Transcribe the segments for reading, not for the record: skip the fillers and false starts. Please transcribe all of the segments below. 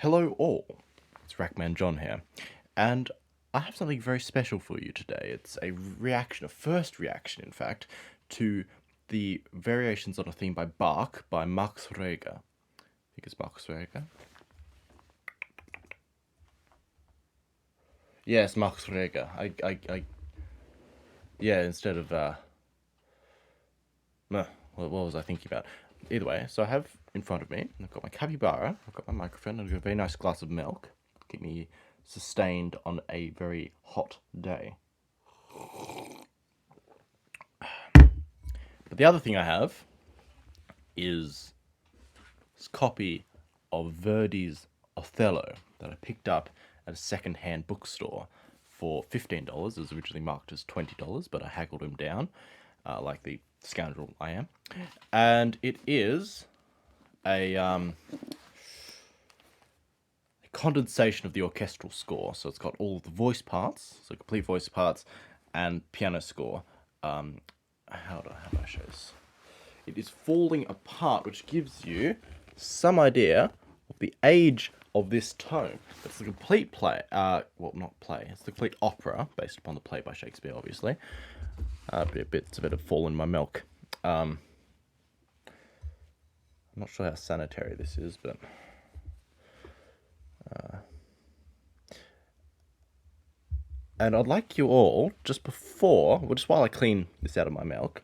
Hello all, it's RachMan John here, and I have something very special for you today. It's a reaction, a first reaction in fact, to the Variations on a Theme by Bach by Max Reger. I think it's Max Reger. Yes, Max Reger. Yeah, instead of, what was I thinking about? Either way, so I have in front of me, I've got my capybara, I've got my microphone, and I've got a very nice glass of milk. Keep me sustained on a very hot day. But the other thing I have is this copy of Verdi's Othello that I picked up at a second-hand bookstore for $15. It was originally marked as $20, but I haggled him down, like the scoundrel I am. And it is a condensation of the orchestral score. So it's got all of the voice parts, so complete voice parts, and piano score. How do I show this? It is falling apart, which gives you some idea of the age of this tome. It's the complete play, well, not play, it's the complete opera, based upon the play by Shakespeare, obviously. It's a bit of fall in my milk. I'm not sure how sanitary this is, but... and I'd like you all, just while I clean this out of my milk,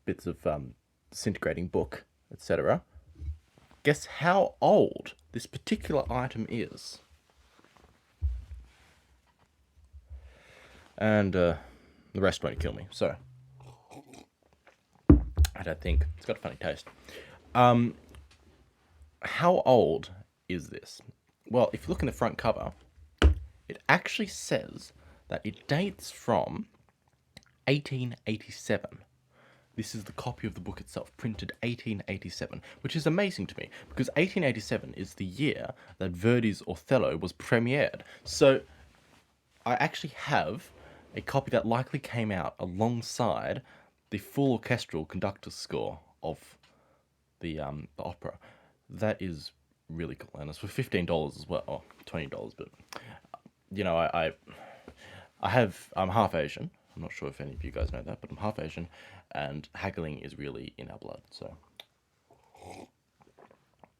bits of disintegrating book, etc., guess how old this particular item is. And the rest won't kill me, so I don't think. It's got a funny taste. How old is this? Well, if you look in the front cover, it actually says that it dates from 1887. This is the copy of the book itself, printed 1887, which is amazing to me, because 1887 is the year that Verdi's Othello was premiered. So I actually have a copy that likely came out alongside the full orchestral conductor's score of the opera. That is really cool, and it's for $15 as well, or $20, but you know, I'm half Asian. I'm not sure if any of you guys know that, but I'm half Asian, and haggling is really in our blood, so...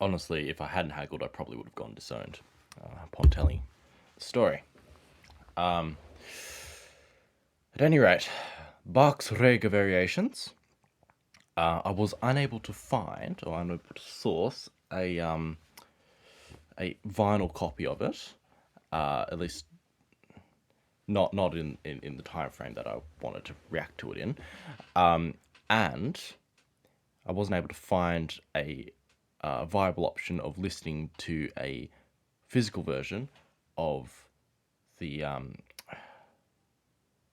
honestly, if I hadn't haggled, I probably would have gone disowned upon telling the story. At any rate, Bach's Reger Variations. I was unable to find, or unable to source, a vinyl copy of it, at least not in the time frame that I wanted to react to it in, and I wasn't able to find a viable option of listening to a physical version of the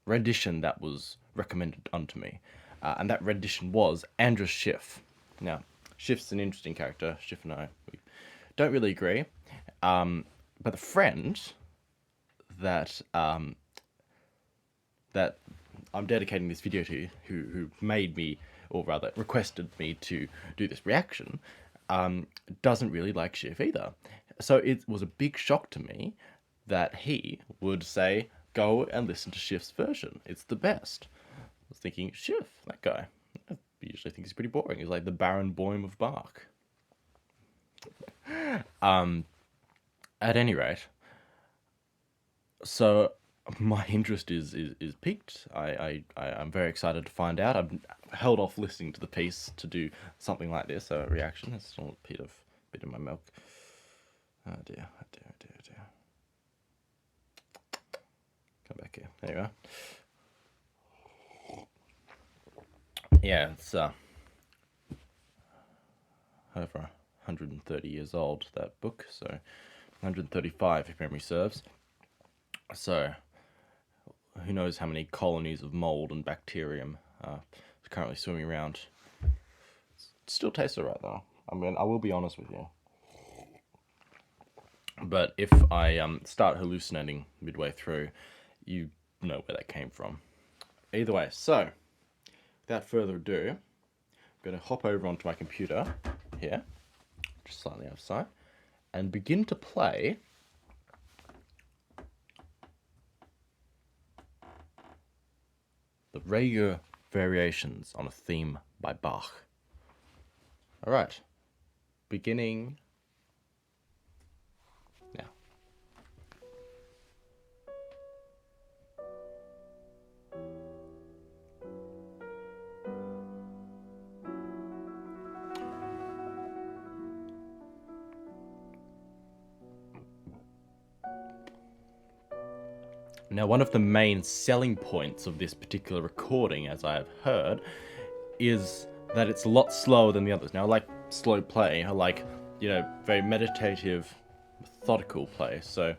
rendition that was recommended unto me, and that rendition was Andras Schiff. Now, Schiff's an interesting character. Schiff and I, we don't really agree, but the friend that that I'm dedicating this video to, who made me, or rather requested me to do this reaction, doesn't really like Schiff either. So it was a big shock to me that he would say, go and listen to Schiff's version. It's the best. I was thinking, Schiff, that guy, I usually think he's pretty boring. He's like the Baron Boehm of Bach. At any rate, so my interest is piqued. I'm very excited to find out. I've held off listening to the piece to do something like this, a reaction. It's still a bit of my milk. Oh dear, oh dear, oh dear, oh dear. Come back here. There you are. Yeah, it's over 130 years old, that book, so 135 if memory serves. So, who knows how many colonies of mold and bacterium are currently swimming around. It still tastes alright though. I mean, I will be honest with you. But if I start hallucinating midway through, you know where that came from. Either way, so, without further ado, I'm going to hop over onto my computer here, just slightly out of sight, and begin to play the Reger Variations on a Theme by Bach. Alright, beginning now. Now, one of the main selling points of this particular recording, as I have heard, is that it's a lot slower than the others. Now, I like slow play. I like, very meditative, methodical play. So,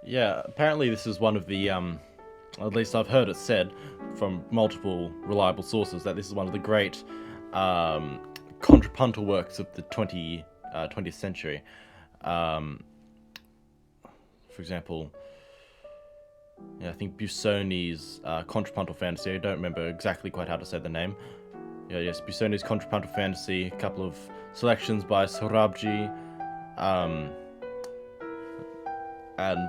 yeah, apparently this is one of the, at least I've heard it said from multiple reliable sources, that this is one of the great contrapuntal works of the 20th century. For example, I think Busoni's Contrapuntal Fantasy, I don't remember exactly quite how to say the name. Yes, Busoni's Contrapuntal Fantasy, a couple of selections by Sorabji, and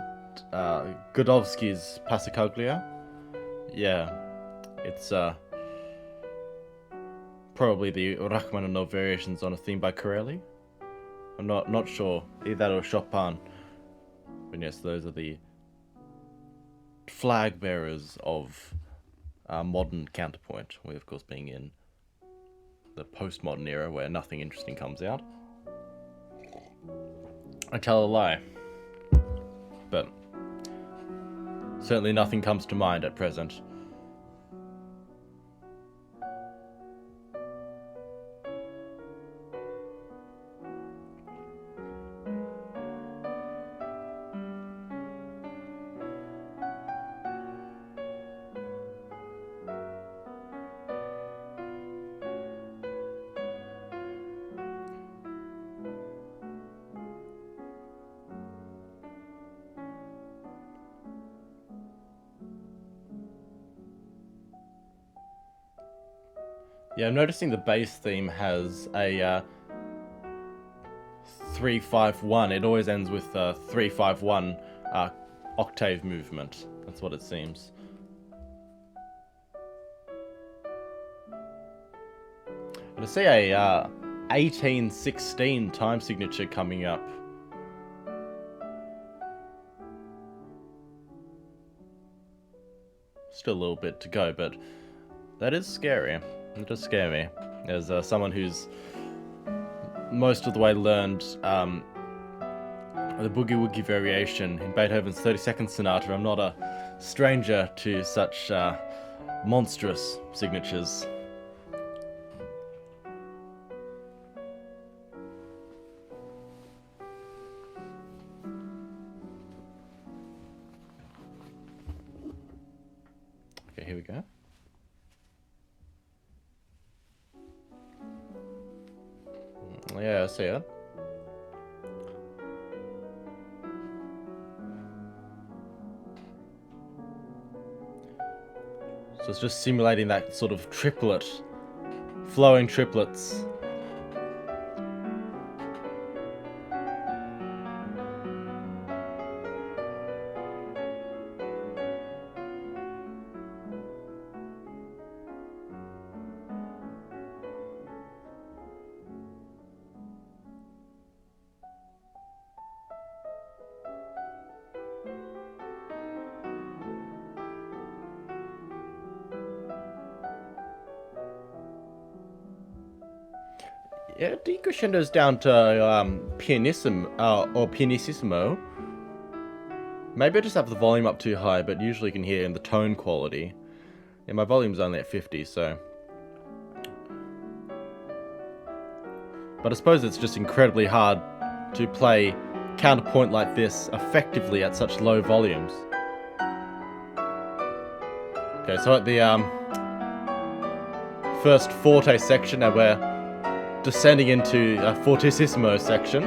Godowski's Passacaglia. Yeah, it's probably the Rachmaninoff Variations on a Theme by Corelli. I'm not sure, either that or Chopin. But yes, those are the flag bearers of modern counterpoint. We, of course, being in the postmodern era where nothing interesting comes out. I tell a lie, but certainly nothing comes to mind at present. Yeah, I'm noticing the bass theme has a 3-5-1. It always ends with 3-5-1 octave movement. That's what it seems. And I see a 1816 time signature coming up. Still a little bit to go, but that is scary. It does scare me. As someone who's most of the way learned the Boogie Woogie Variation in Beethoven's 32nd Sonata, I'm not a stranger to such monstrous signatures. Okay, here we go. Yeah, I see it. So it's just simulating that sort of triplet, flowing triplets. Yeah, decrescendo's down to pianissimo or pianissimo. Maybe I just have the volume up too high, but usually you can hear in the tone quality. Yeah, my volume's only at 50, so But I suppose it's just incredibly hard to play counterpoint like this effectively at such low volumes. Okay, so at the first forte section, now we're descending into a fortissimo section.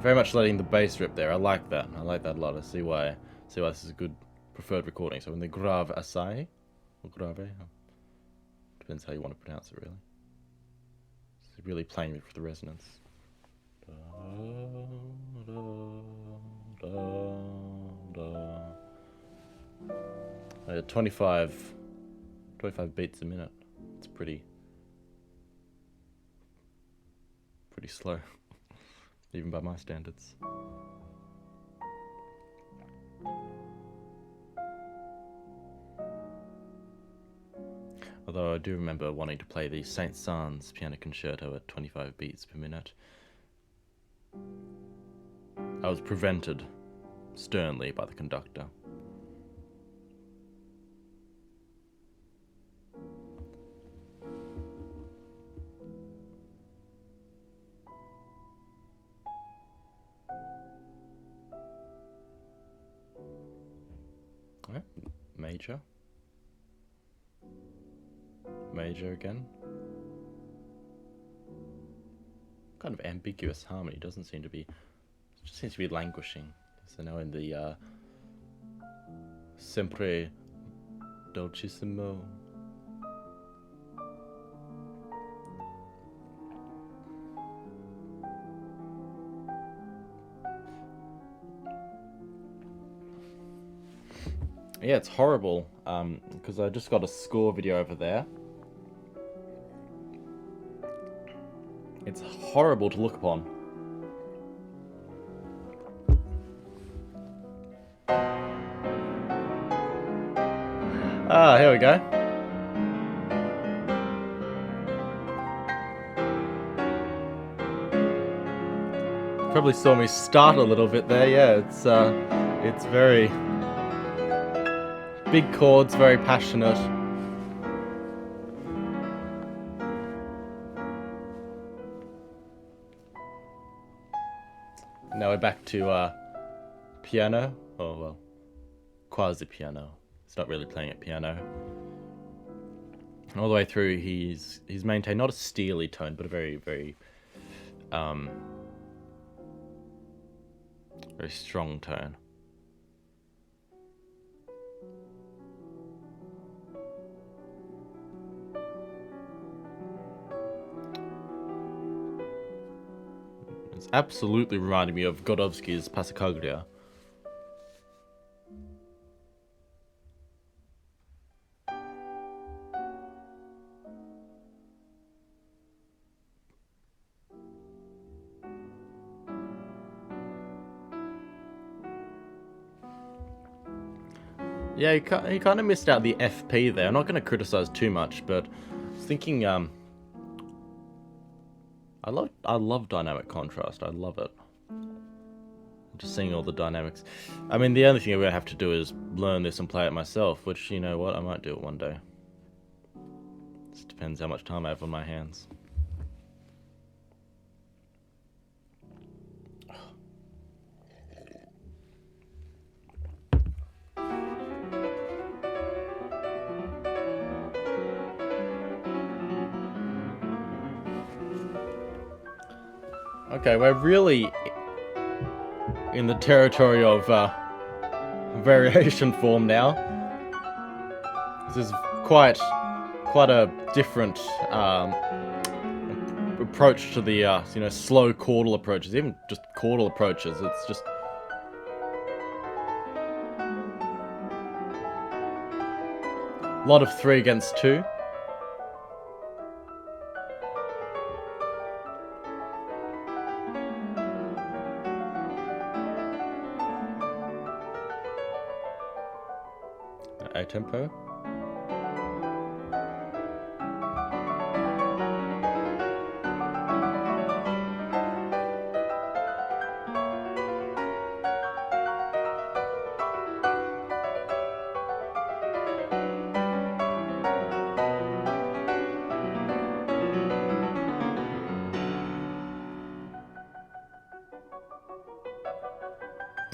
Very much letting the bass rip there. I like that. I like that a lot. I see why this is a good preferred recording. So in the grave assai, or grave, depends how you want to pronounce it really. It's really playing with the resonance. 25 beats a minute. It's pretty slow, even by my standards. Although I do remember wanting to play the Saint-Saëns piano concerto at 25 beats per minute. I was prevented sternly by the conductor. Alright, major. Major again. Kind of ambiguous harmony, doesn't seem to be, just seems to be languishing. So now in the sempre dolcissimo. Yeah, it's horrible, because I just got a score video over there. It's horrible to look upon. Ah, here we go. Probably saw me start a little bit there. Yeah, it's very big chords, very passionate. Now we're back to piano. Oh well, quasi piano. It's not really playing at piano. All the way through, he's maintained not a steely tone, but a very, very, very strong tone. It's absolutely reminding me of Godowski's Passacaglia. Yeah, he kind of missed out the FP there. I'm not going to criticize too much, but I was thinking, I love dynamic contrast. I love it. Just seeing all the dynamics. I mean, the only thing I'm going to have to do is learn this and play it myself, which, you know what, I might do it one day. Just depends how much time I have on my hands. Okay, we're really in the territory of variation form now. This is quite a different approach to the slow chordal approaches, even just chordal approaches. It's just a lot of 3 against 2. A tempo.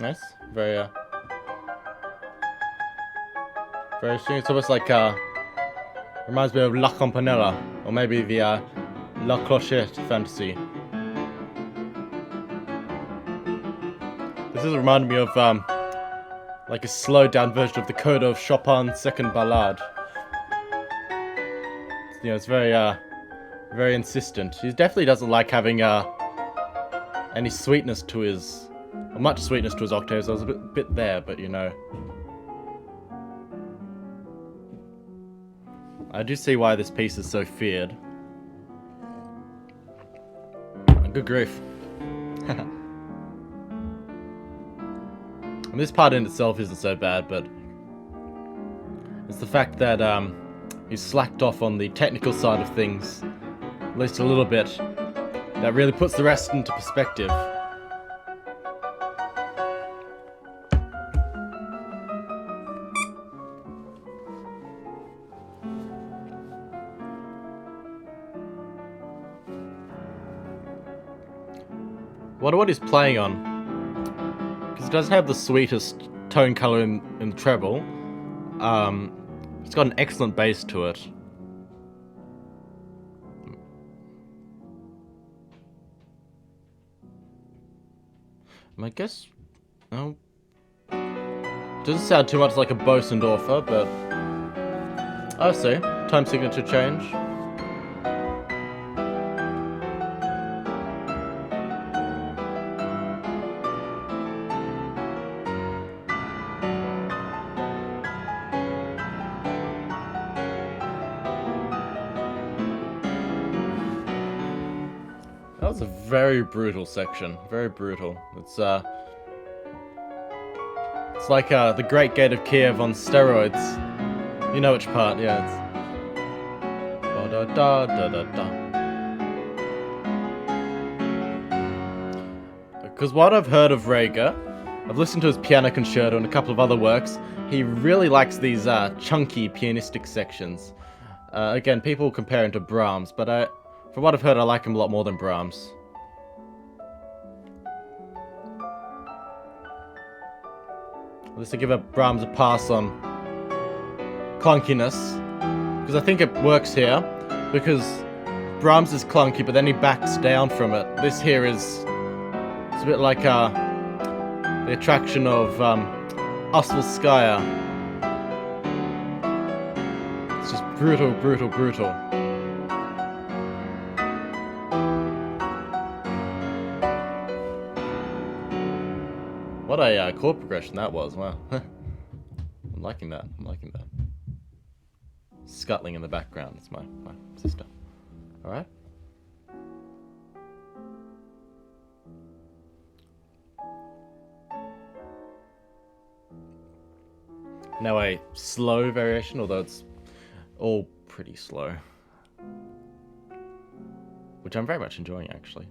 Nice. Very interesting. It's almost like reminds me of La Campanella, or maybe the La Clochette fantasy. This is reminding me of like a slowed down version of the coda of Chopin's Second Ballade. You know, it's very insistent. He definitely doesn't like having any sweetness to his, or much sweetness to his octaves. I was a bit there, but you know. I do see why this piece is so feared. Good grief. And this part in itself isn't so bad, but it's the fact that he's slacked off on the technical side of things, at least a little bit, that really puts the rest into perspective. Wonder what he's playing on, because it doesn't have the sweetest tone color in the treble. It's got an excellent bass to it. I guess, oh, doesn't sound too much like a Bosendorfer, but I see. Time signature change. That was a very brutal section. Very brutal. It's like the Great Gate of Kiev on steroids. You know which part? Yeah. It's da da da da da. Because what I've heard of Reger, I've listened to his piano concerto and a couple of other works. He really likes these chunky pianistic sections. Again, people compare him to Brahms, but from what I've heard, I like him a lot more than Brahms. At least I give Brahms a pass on clunkiness, because I think it works here, because Brahms is clunky, but then he backs down from it. This here is, it's a bit like the attraction of Usfelskaya. It's just brutal, brutal, brutal. What a chord progression that was, wow. I'm liking that, I'm liking that. Scuttling in the background, it's my sister. Alright? Now a slow variation, although it's all pretty slow. Which I'm very much enjoying, actually.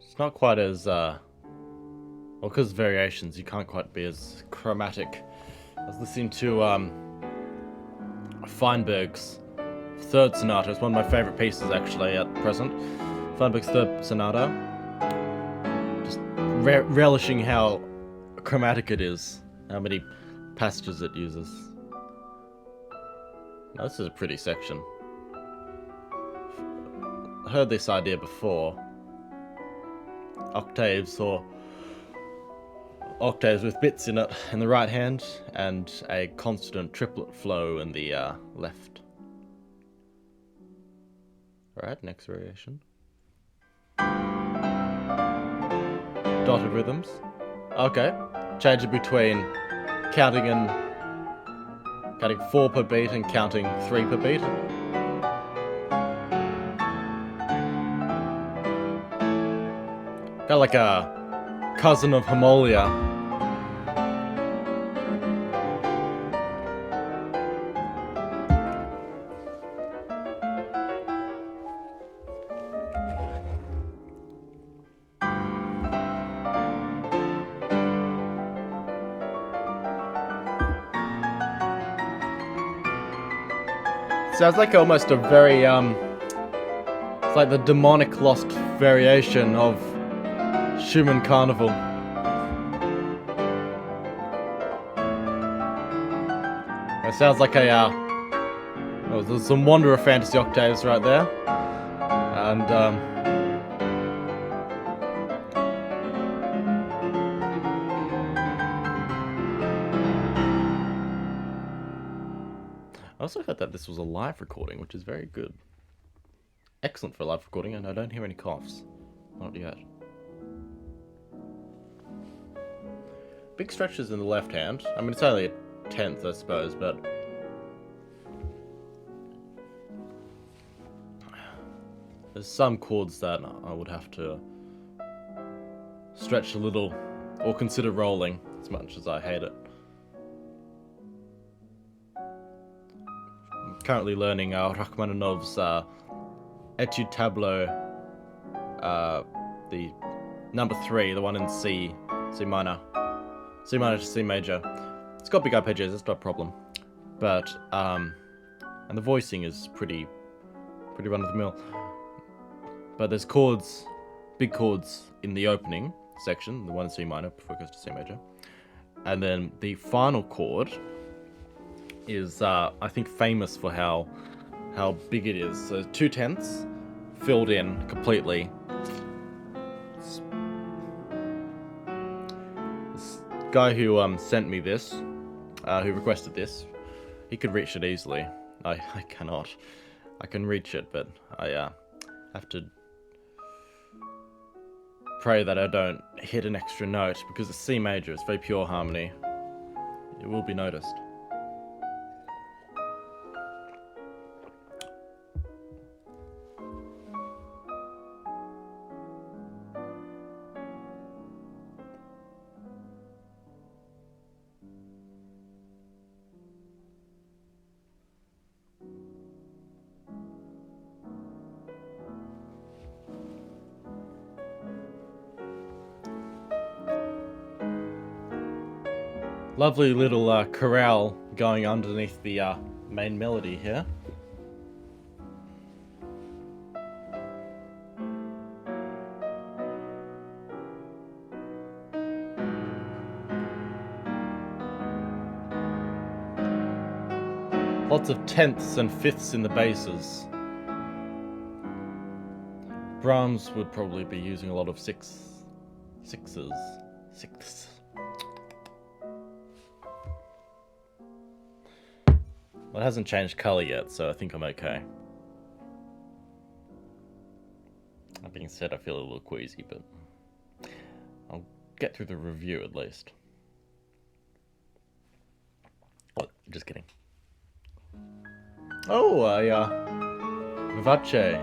It's not quite as, well, because variations, you can't quite be as chromatic. I was listening to, Feinberg's Third Sonata. It's one of my favourite pieces, actually, at present. Feinberg's Third Sonata. Just relishing how chromatic it is, how many passages it uses. Now, this is a pretty section. I heard this idea before. Octaves, or octaves with bits in it in the right hand, and a constant triplet flow in the left. Alright, next variation. Dotted rhythms. Okay. Change it between counting 4 per beat and counting 3 per beat. Kind of like a cousin of Homolia. Sounds like almost a very, it's like the demonic lost variation of Schumann Carnival. It sounds like a, oh, there's some Wanderer Fantasy octaves right there. And, I also heard that this was a live recording, which is very good. Excellent for a live recording, and I don't hear any coughs. Not yet. Big stretches in the left hand. I mean, it's only a 10th, I suppose, but... there's some chords that I would have to stretch a little, or consider rolling, as much as I hate it. Currently learning Rachmaninoff's Etude Tableau, the number 3, the one in C minor to C major. It's got big arpeggios, that's not a problem, but and the voicing is pretty run of the mill. But there's chords, big chords in the opening section, the one in C minor before it goes to C major, and then the final chord is I think famous for how big it is. So 2/10 filled in completely. This guy who sent me this, who requested this, he could reach it easily. I cannot. I can reach it, but I have to pray that I don't hit an extra note, because it's C major, it's very pure harmony. It will be noticed. Lovely little chorale going underneath the main melody here. Lots of 10ths and 5ths in the basses. Brahms would probably be using a lot of sixths. Well, it hasn't changed colour yet, so I think I'm okay. That being said, I feel a little queasy, but I'll get through the review at least. Oh, just kidding. Oh, Vivace.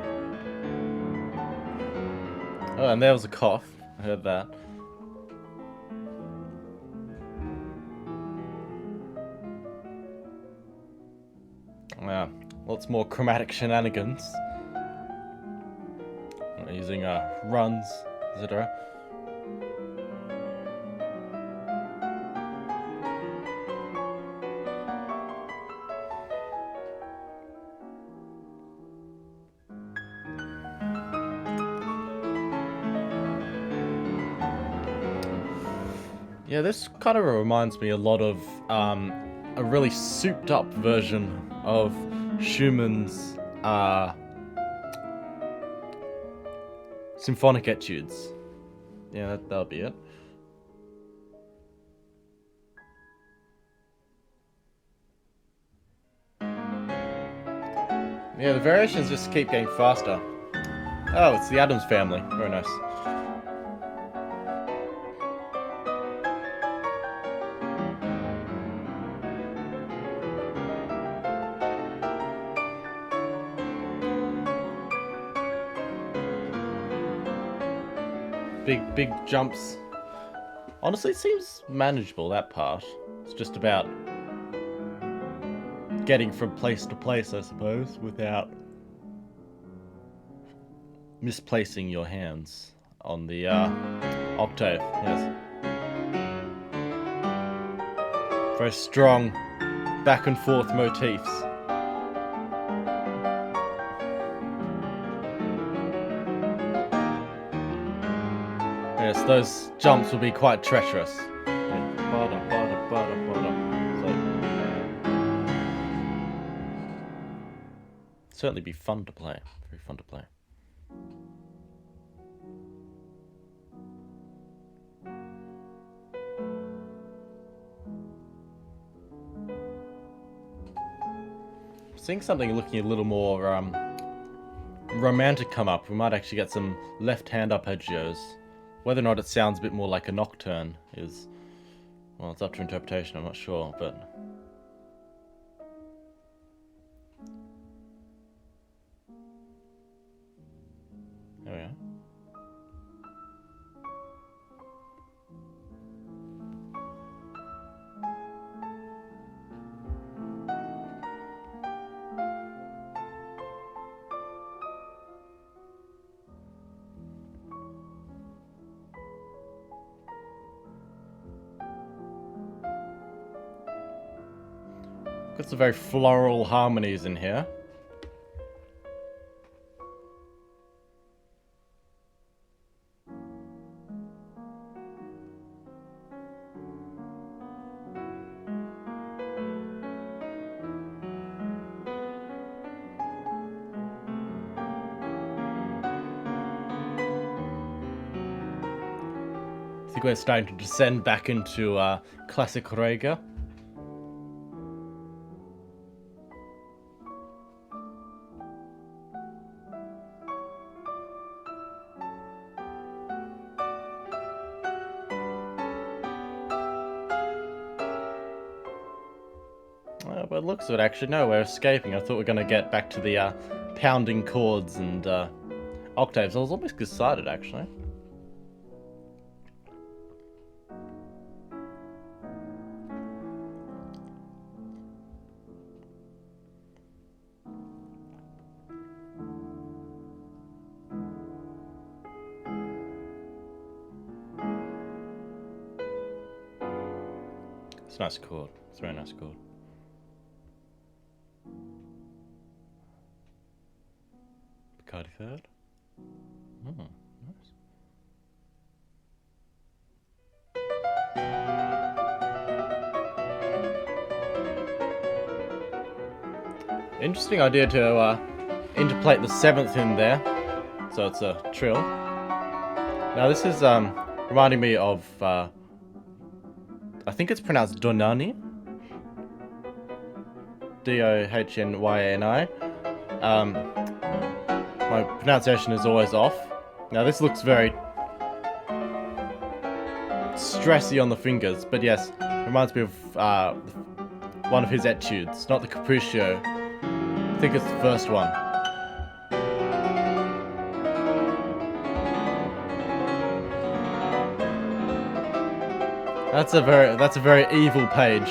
Oh, and there was a cough. I heard that. Yeah, lots more chromatic shenanigans. Using runs, etc. Yeah, this kind of reminds me a lot of a really souped up version of Schumann's symphonic etudes. Yeah, that'll be it. Yeah, the variations just keep getting faster. Oh, it's the Addams Family. Very nice. Big jumps. Honestly, it seems manageable, that part. It's just about getting from place to place, I suppose, without misplacing your hands on the octave. Yes. Very strong back and forth motifs. Yes, those jumps will be quite treacherous. Certainly be fun to play. Very fun to play. Seeing something looking a little more romantic come up, we might actually get some left-hand arpeggios. Whether or not it sounds a bit more like a nocturne is, well, it's up to interpretation, I'm not sure, but... There we are. Got some very floral harmonies in here. I think we're starting to descend back into classic Reger. By the looks of it, actually, no, we're escaping. I thought we were going to get back to the pounding chords and octaves. I was almost excited, actually. It's a nice chord. It's a very nice chord. Picardy third. Oh, nice. Interesting idea to interpolate the seventh in there, so it's a trill. Now this is reminding me of I think it's pronounced Donani. D-O-H-N-Y-A-N-I. My pronunciation is always off. Now this looks very stressy on the fingers, but yes, reminds me of one of his etudes, not the Capriccio. I think it's the first one. That's a very evil page.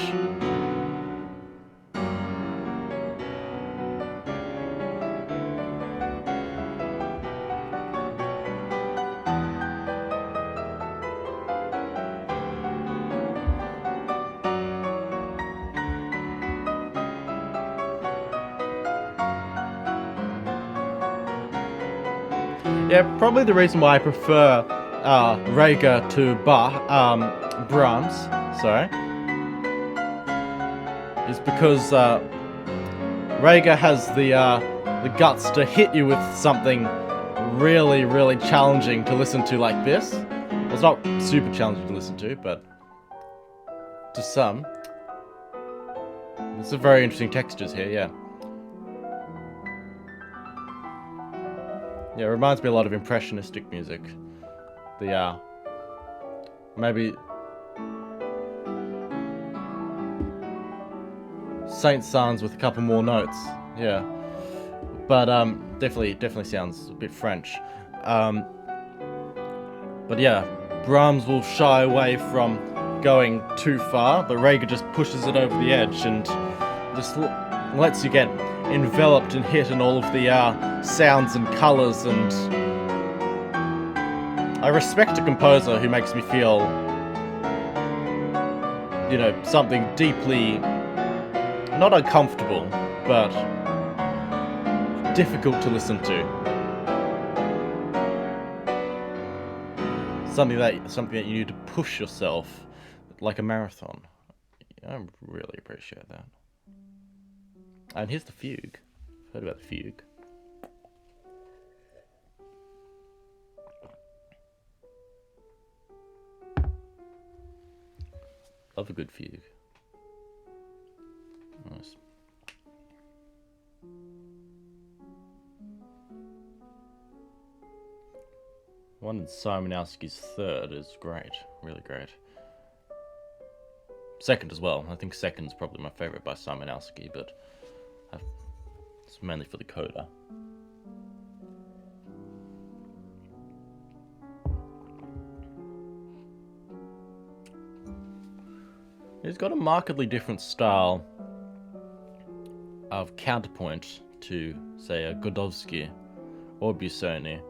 Yeah, probably the reason why I prefer Reger to Brahms, sorry, is because Reger has the guts to hit you with something really, really challenging to listen to like this. Well, it's not super challenging to listen to, but to some. There's some very interesting textures here, yeah. Yeah, it reminds me a lot of impressionistic music. The maybe Saint Saëns with a couple more notes. Yeah, but definitely sounds a bit French. But yeah, Brahms will shy away from going too far, but Reger just pushes it over the edge and just lets you get enveloped and hit in all of the sounds and colours. And I respect a composer who makes me feel, you know, something deeply, not uncomfortable, but difficult to listen to. Something that you need to push yourself like a marathon. I really appreciate that. And here's the fugue. Heard about the fugue? Love a good fugue. Nice. One in Simonowski's third is great, really great. Second as well. I think second's probably my favourite by Simonowski, but it's mainly for the coda. He's got a markedly different style of counterpoint to, say, a Godowsky or Busoni.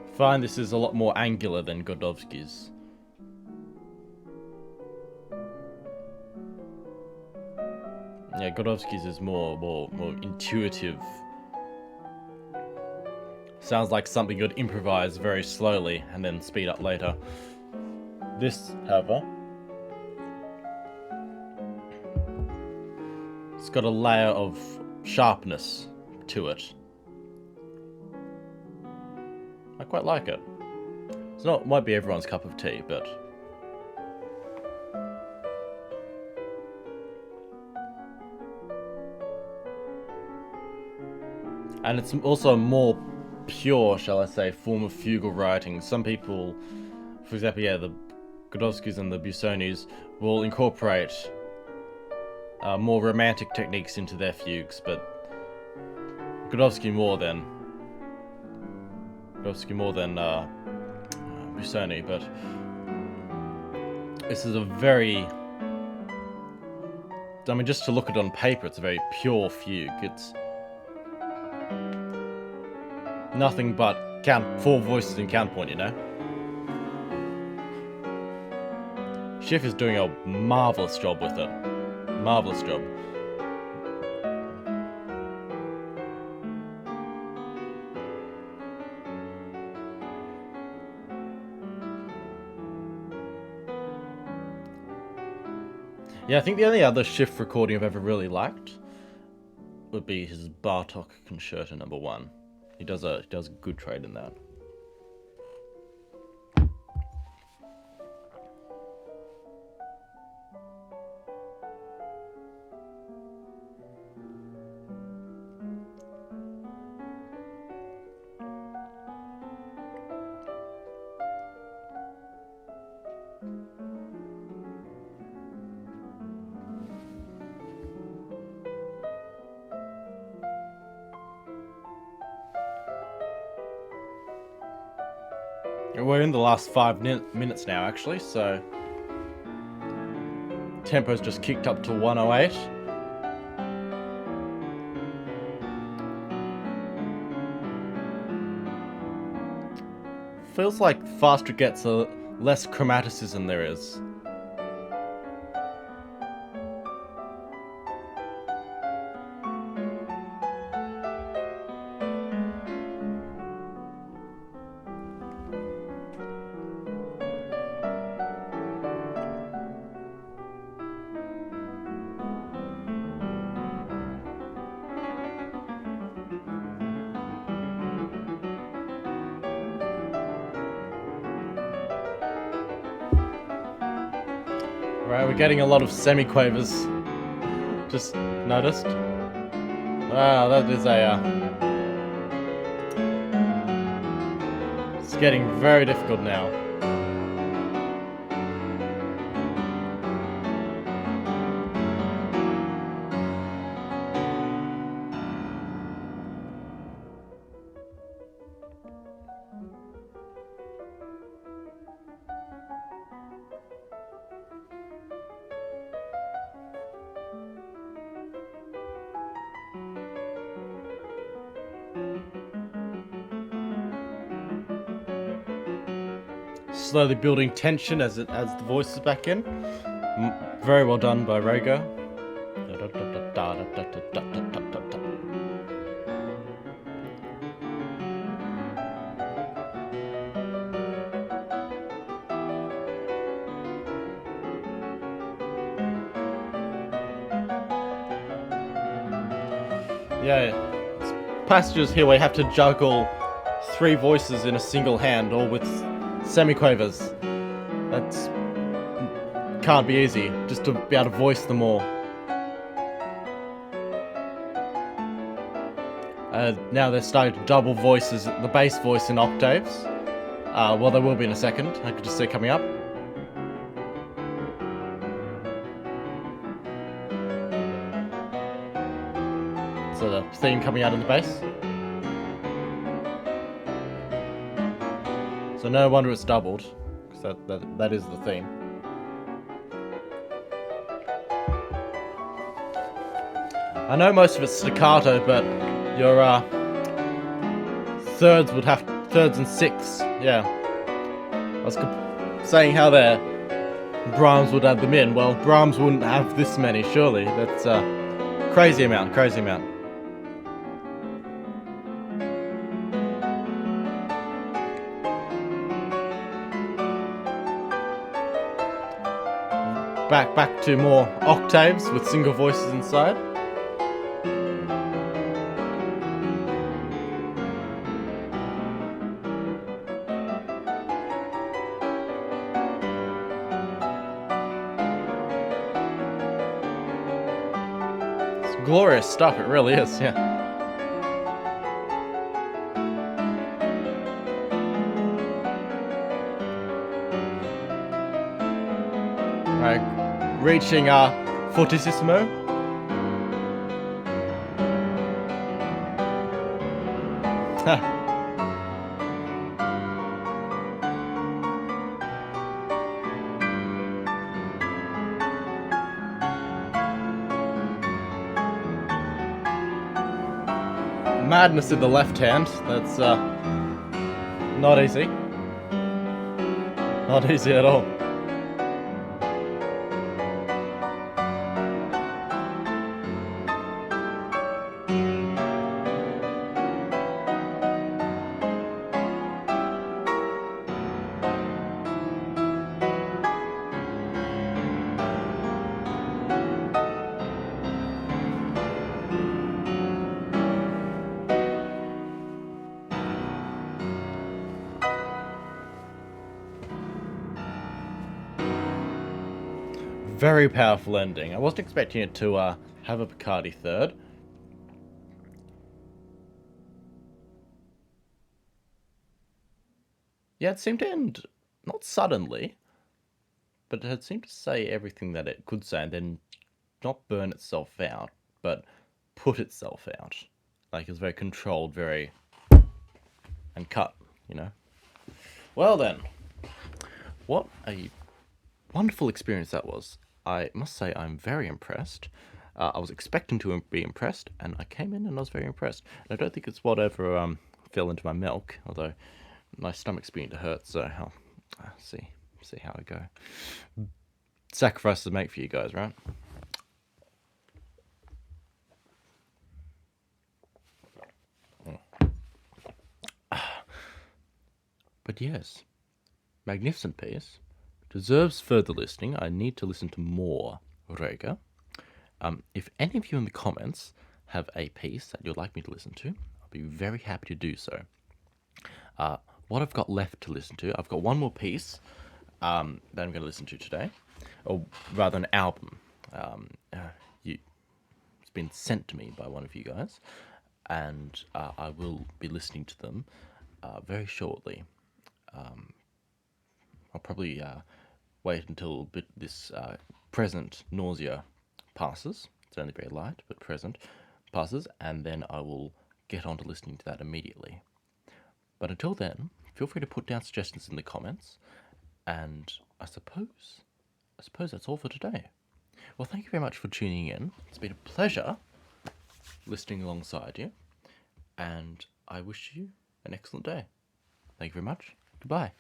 I find this is a lot more angular than Godowsky's. Yeah, Godowsky's is more intuitive. Sounds like something you'd improvise very slowly and then speed up later. This, however, it's got a layer of sharpness to it. I quite like it. It's not, might be everyone's cup of tea, but and it's also a more pure, shall I say, form of fugal writing. Some people, for example, yeah, the Godowskis and the Busonis will incorporate more romantic techniques into their fugues, but Godowsky more than Busoni, but this is a very, I mean, just to look at it on paper, it's a very pure fugue. It's nothing but four voices in counterpoint, you know? Schiff is doing a marvellous job with it. Marvellous job. Yeah, I think the only other Schiff recording I've ever really liked would be his Bartok Concerto No. 1. He does a good trade in that. We're in the last 5 minutes now, actually, so tempo's just kicked up to 108. Feels like faster it gets, less chromaticism there is. Right, we're getting a lot of semiquavers. Just noticed. Wow, that is it's getting very difficult now. Slowly building tension as the voice is back in. Very well done by Reger. Yeah, it's passages here where you have to juggle 3 voices in a single hand, all with semiquavers. That's can't be easy, just to be able to voice them all. Now they're starting to double voices, the bass voice in octaves. Well, there will be in a second. I could just see it coming up. So the theme coming out in the bass. So no wonder it's doubled, because that is the theme. I know most of it's staccato, but your thirds and sixths. Yeah, I was saying how Brahms would add them in. Well, Brahms wouldn't have this many, surely. That's crazy amount. Back to more octaves with single voices inside. It's glorious stuff, it really is, yeah. Right. Reaching fortissimo. Madness in the left hand. That's not easy. Not easy at all. Very powerful ending. I wasn't expecting it to have a Picardy third. Yeah, it seemed to end, not suddenly, but it seemed to say everything that it could say and then not burn itself out, but put itself out. Like, it's very controlled, very... and cut, you know? Well then, what a wonderful experience that was. I must say I'm very impressed. I was expecting to be impressed, and I came in and I was very impressed. And I don't think it's whatever fell into my milk, although my stomach's beginning to hurt, so I'll see how I go. Sacrifices to make for you guys, right? But yes, magnificent piece. Deserves further listening. I need to listen to more Reger. If any of you in the comments have a piece that you'd like me to listen to, I'll be very happy to do so. What I've got left to listen to, I've got one more piece that I'm going to listen to today. or rather an album. It's been sent to me by one of you guys, and I will be listening to them very shortly. I'll probably wait until this present nausea passes. It's only very light, but present passes, and then I will get on to listening to that immediately. But until then, feel free to put down suggestions in the comments, and I suppose that's all for today. Well, thank you very much for tuning in. It's been a pleasure listening alongside you, and I wish you an excellent day. Thank you very much. Goodbye.